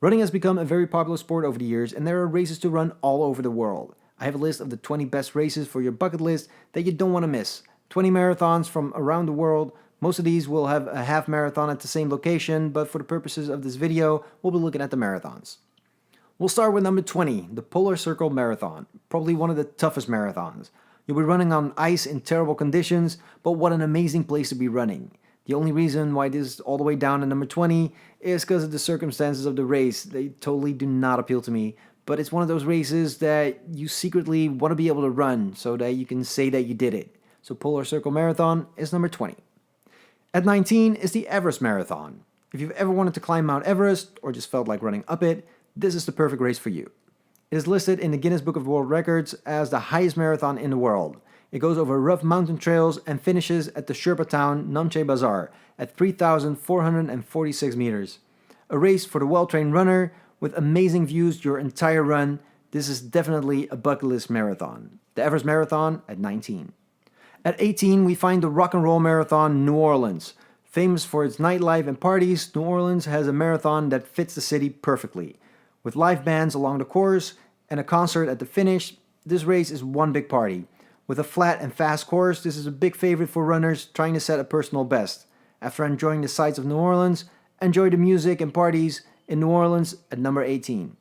Running has become a very popular sport over the years, and there are races to run all over the world. I have a list of the 20 best races for your bucket list that you don't want to miss. 20 marathons from around the world. Most of these will have a half marathon at the same location, but for the purposes of this video, we'll be looking at the marathons. We'll start with number 20, the Polar Circle Marathon, probably one of the toughest marathons. You'll be running on ice in terrible conditions, but what an amazing place to be running. The only reason why this is all the way down to number 20 is because of the circumstances of the race. They totally do not appeal to me, but it's one of those races that you secretly want to be able to run so that you can say that you did it. So Polar Circle Marathon is number 20. At 19 is the Everest Marathon. If you've ever wanted to climb Mount Everest or just felt like running up it, this is the perfect race for you. It is listed in the Guinness Book of World Records as the highest marathon in the world. It goes over rough mountain trails and finishes at the Sherpa town Namche Bazaar at 3,446 meters. A race for the well-trained runner with amazing views your entire run. This is definitely a bucket list marathon. The Everest Marathon at 19. At 18, we find the Rock and Roll Marathon New Orleans. Famous for its nightlife and parties, New Orleans has a marathon that fits the city perfectly. With live bands along the course and a concert at the finish, this race is one big party. With a flat and fast course, this is a big favorite for runners trying to set a personal best. After enjoying the sights of New Orleans, enjoy the music and parties in New Orleans at number 18.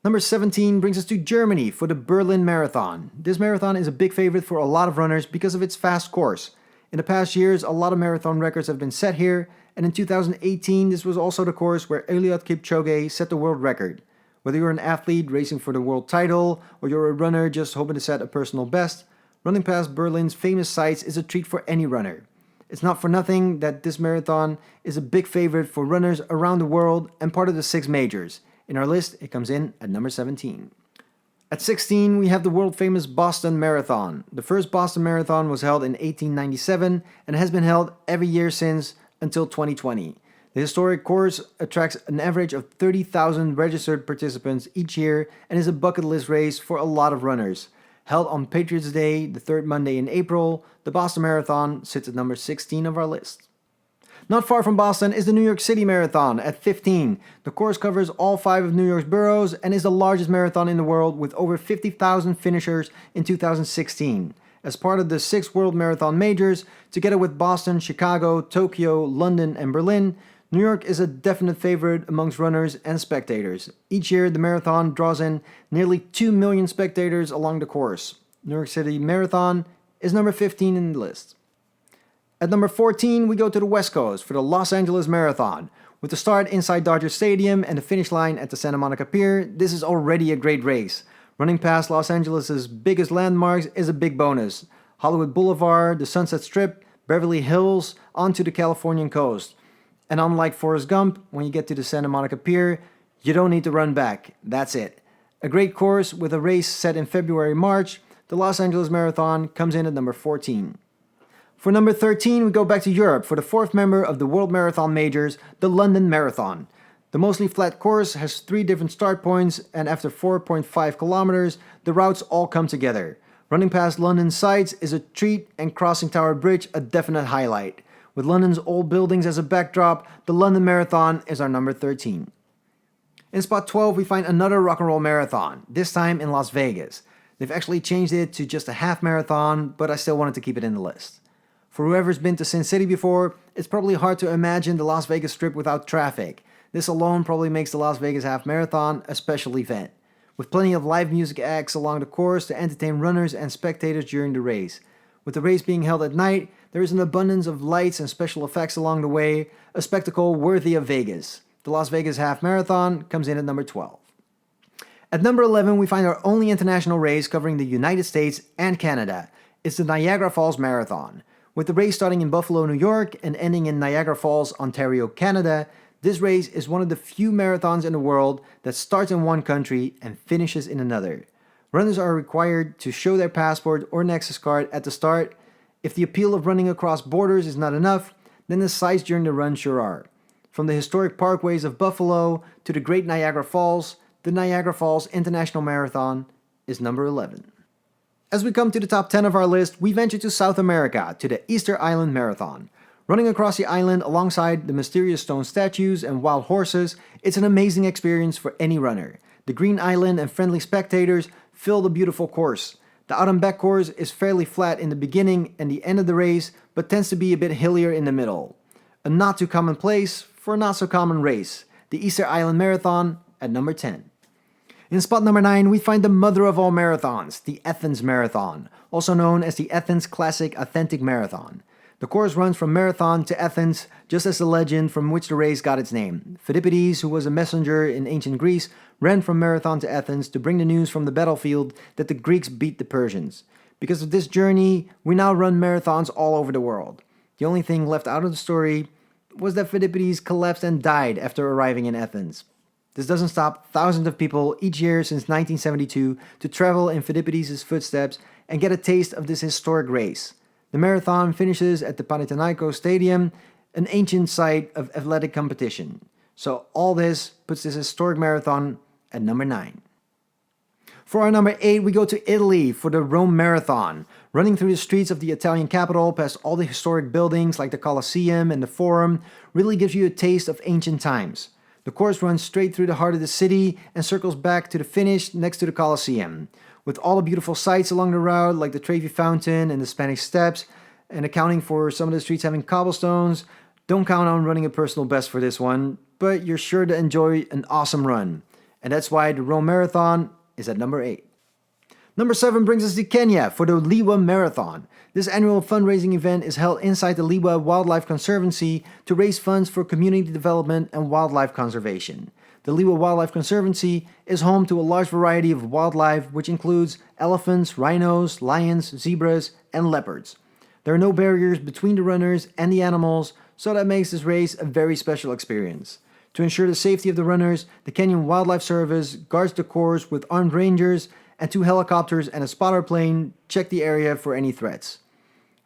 Number 17 brings us to Germany for the Berlin Marathon. This marathon is a big favorite for a lot of runners because of its fast course. In the past years, a lot of marathon records have been set here, and in 2018, this was also the course where Eliud Kipchoge set the world record. Whether you're an athlete racing for the world title, or you're a runner just hoping to set a personal best, running past Berlin's famous sights is a treat for any runner. It's not for nothing that this marathon is a big favorite for runners around the world and part of the 6 majors. In our list, it comes in at number 17. At 16, we have the world-famous Boston Marathon. The first Boston Marathon was held in 1897 and has been held every year since until 2020. The historic course attracts an average of 30,000 registered participants each year and is a bucket list race for a lot of runners. Held on Patriots Day, the third Monday in April, the Boston Marathon sits at number 16 of our list. Not far from Boston is the New York City Marathon at 15. The course covers all 5 of New York's boroughs and is the largest marathon in the world with over 50,000 finishers in 2016. As part of the 6 World Marathon Majors, together with Boston, Chicago, Tokyo, London, and Berlin, New York is a definite favorite amongst runners and spectators. Each year, the marathon draws in nearly 2 million spectators along the course. New York City Marathon is number 15 in the list. At number 14, we go to the West Coast for the Los Angeles Marathon. With the start inside Dodger Stadium and the finish line at the Santa Monica Pier, this is already a great race. Running past Los Angeles' biggest landmarks is a big bonus. Hollywood Boulevard, the Sunset Strip, Beverly Hills, onto the Californian coast. And unlike Forrest Gump, when you get to the Santa Monica Pier, you don't need to run back. That's it. A great course with a race set in February-March, the Los Angeles Marathon comes in at number 14. For number 13, we go back to Europe for the 4th member of the World Marathon Majors, the London Marathon. The mostly flat course has 3 different start points, and after 4.5 kilometers, the routes all come together. Running past London's sights is a treat, and crossing Tower Bridge a definite highlight. With London's old buildings as a backdrop, the London Marathon is our number 13. In spot 12, we find another rock and roll marathon, this time in Las Vegas. They've actually changed it to just a half marathon, but I still wanted to keep it in the list. For whoever's been to Sin City before, it's probably hard to imagine the Las Vegas Strip without traffic. This alone probably makes the Las Vegas Half Marathon a special event, with plenty of live music acts along the course to entertain runners and spectators during the race. With the race being held at night, there is an abundance of lights and special effects along the way, a spectacle worthy of Vegas. The Las Vegas Half Marathon comes in at number 12. At number 11, we find our only international race covering the United States and Canada. It's the Niagara Falls Marathon. With the race starting in Buffalo, New York and ending in Niagara Falls, Ontario, Canada, this race is one of the few marathons in the world that starts in one country and finishes in another. Runners are required to show their passport or Nexus card at the start. If the appeal of running across borders is not enough, then the sights during the run sure are. From the historic parkways of Buffalo to the Great Niagara Falls, the Niagara Falls International Marathon is number 11. As we come to the top 10 of our list, we venture to South America, to the Easter Island Marathon. Running across the island alongside the mysterious stone statues and wild horses, it's an amazing experience for any runner. The green island and friendly spectators fill the beautiful course. The autumn back course is fairly flat in the beginning and the end of the race, but tends to be a bit hillier in the middle. A not too common place for a not so common race, the Easter Island Marathon at number 10. In spot number 9, we find the mother of all marathons, the Athens Marathon, also known as the Athens Classic Authentic Marathon. The course runs from Marthon to Athens, just as the legend from which the race got its name. Philippides, who was a messenger in ancient Greece, ran from Marthon to Athens to bring the news from the battlefield that the Greeks beat the Persians. Because of this journey, we now run marathons all over the world. The only thing left out of the story was that Philippides collapsed and died after arriving in Athens. This doesn't stop thousands of people each year since 1972 to travel in Philippides' footsteps and get a taste of this historic race. The marathon finishes at the Panathinaikos Stadium, an ancient site of athletic competition. So all this puts this historic marathon at number 9. For our number 8, we go to Italy for the Rome Marathon. Running through the streets of the Italian capital past all the historic buildings like the Colosseum and the Forum really gives you a taste of ancient times. The course runs straight through the heart of the city and circles back to the finish next to the Colosseum. With all the beautiful sights along the route like the Trevi Fountain and the Spanish Steps, and accounting for some of the streets having cobblestones, don't count on running a personal best for this one, but you're sure to enjoy an awesome run. And that's why the Rome Marathon is at number 8. Number 7 brings us to Kenya for the Lewa Marathon. This annual fundraising event is held inside the Lewa Wildlife Conservancy to raise funds for community development and wildlife conservation. The Lewa Wildlife Conservancy is home to a large variety of wildlife, which includes elephants, rhinos, lions, zebras, and leopards. There are no barriers between the runners and the animals, so that makes this race a very special experience. To ensure the safety of the runners, the Kenyan Wildlife Service guards the course with armed rangers, and 2 helicopters and a spotter plane check the area for any threats.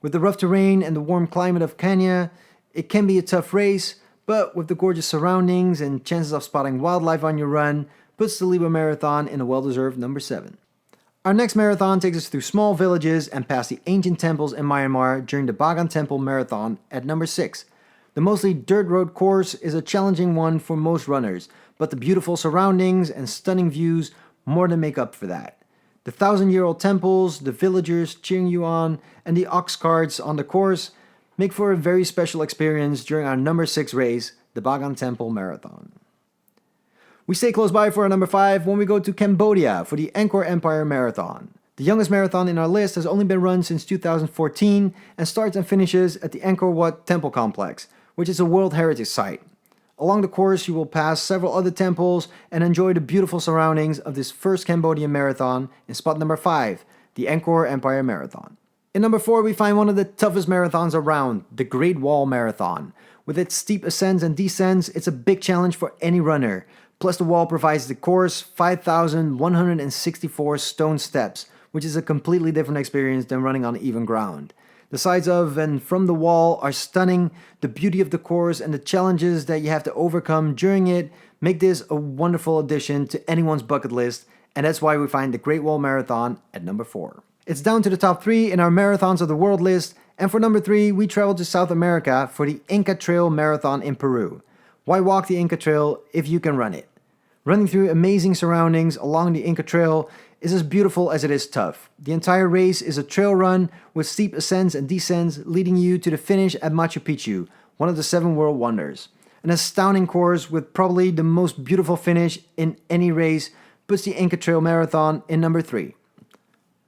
With the rough terrain and the warm climate of Kenya, it can be a tough race, but with the gorgeous surroundings and chances of spotting wildlife on your run, puts the Lewa Marathon in a well-deserved number 7. Our next marathon takes us through small villages and past the ancient temples in Myanmar during the Bagan Temple Marathon at number 6. The mostly dirt road course is a challenging one for most runners, but the beautiful surroundings and stunning views more than make up for that. The 1,000-year-old temples, the villagers cheering you on, and the ox carts on the course make for a very special experience during our number 6 race, the Bagan Temple Marathon. We stay close by for our number 5 when we go to Cambodia for the Angkor Empire Marathon. The youngest marathon in our list has only been run since 2014 and starts and finishes at the Angkor Wat Temple Complex, which is a World Heritage Site. Along the course, you will pass several other temples and enjoy the beautiful surroundings of this first Cambodian marathon in spot number 5, the Angkor Empire Marathon. In number 4, we find one of the toughest marathons around, the Great Wall Marathon. With its steep ascents and descents, it's a big challenge for any runner. Plus, the wall provides the course 5,164 stone steps, which is a completely different experience than running on even ground. The sides of and from the wall are stunning. The beauty of the course and the challenges that you have to overcome during it make this a wonderful addition to anyone's bucket list, and that's why we find the Great Wall Marathon at number 4. It's down to the top 3 in our Marathons of the World list, and for number 3, we travel to South America for the Inca Trail Marathon in Peru. Why walk the Inca Trail if you can run it? Running through amazing surroundings along the Inca Trail is as beautiful as it is tough. The entire race is a trail run with steep ascents and descents leading you to the finish at Machu Picchu, one of the 7 world wonders. An astounding course with probably the most beautiful finish in any race puts the Inca Trail Marathon in number 3.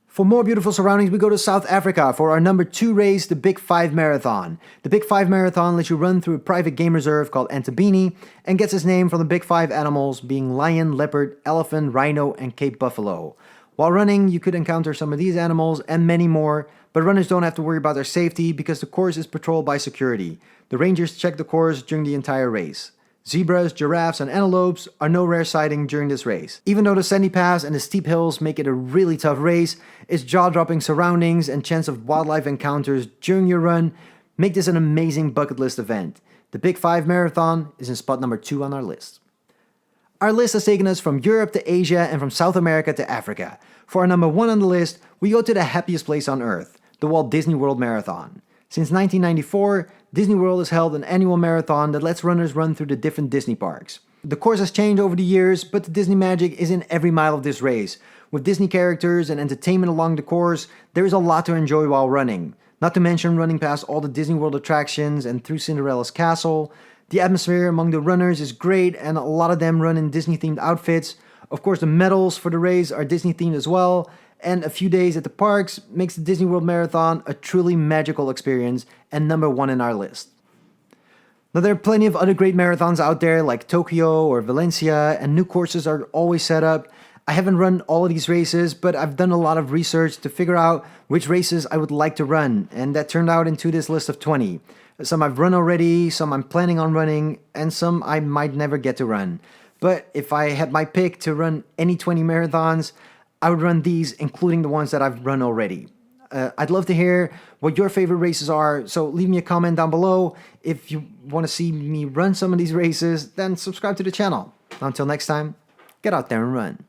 For more beautiful surroundings, we go to South Africa for our number 2 race, the Big 5 Marathon. The Big 5 Marathon lets you run through a private game reserve called Antabini and gets its name from the Big 5 animals being lion, leopard, elephant, rhino, and Cape buffalo. While running, you could encounter some of these animals and many more, but runners don't have to worry about their safety because the course is patrolled by security. The rangers check the course during the entire race. Zebras, giraffes, and antelopes are no rare sighting during this race. Even though the sandy paths and the steep hills make it a really tough race, its jaw-dropping surroundings and chance of wildlife encounters during your run make this an amazing bucket list event. The Big 5 Marathon is in spot number 2 on our list. Our list has taken us from Europe to Asia and from South America to Africa. For our number 1 on the list, we go to the happiest place on earth, the Walt Disney World Marathon. Since 1994, Disney World has held an annual marathon that lets runners run through the different Disney parks. The course has changed over the years, but the Disney magic is in every mile of this race. With Disney characters and entertainment along the course, there is a lot to enjoy while running. Not to mention running past all the Disney World attractions and through Cinderella's castle. The atmosphere among the runners is great, and a lot of them run in Disney-themed outfits. Of course, the medals for the race are Disney-themed as well, and a few days at the parks makes the Disney World Marathon a truly magical experience and number one in our list. Now, there are plenty of other great marathons out there like Tokyo or Valencia, and new courses are always set up. I haven't run all of these races, but I've done a lot of research to figure out which races I would like to run, and that turned out into this list of 20. Some I've run already, some I'm planning on running, and some I might never get to run. But if I had my pick to run any 20 marathons, I would run these, including the ones that I've run already. I'd love to hear what your favorite races are, so leave me a comment down below. If you want to see me run some of these races, then subscribe to the channel. Until next time, get out there and run.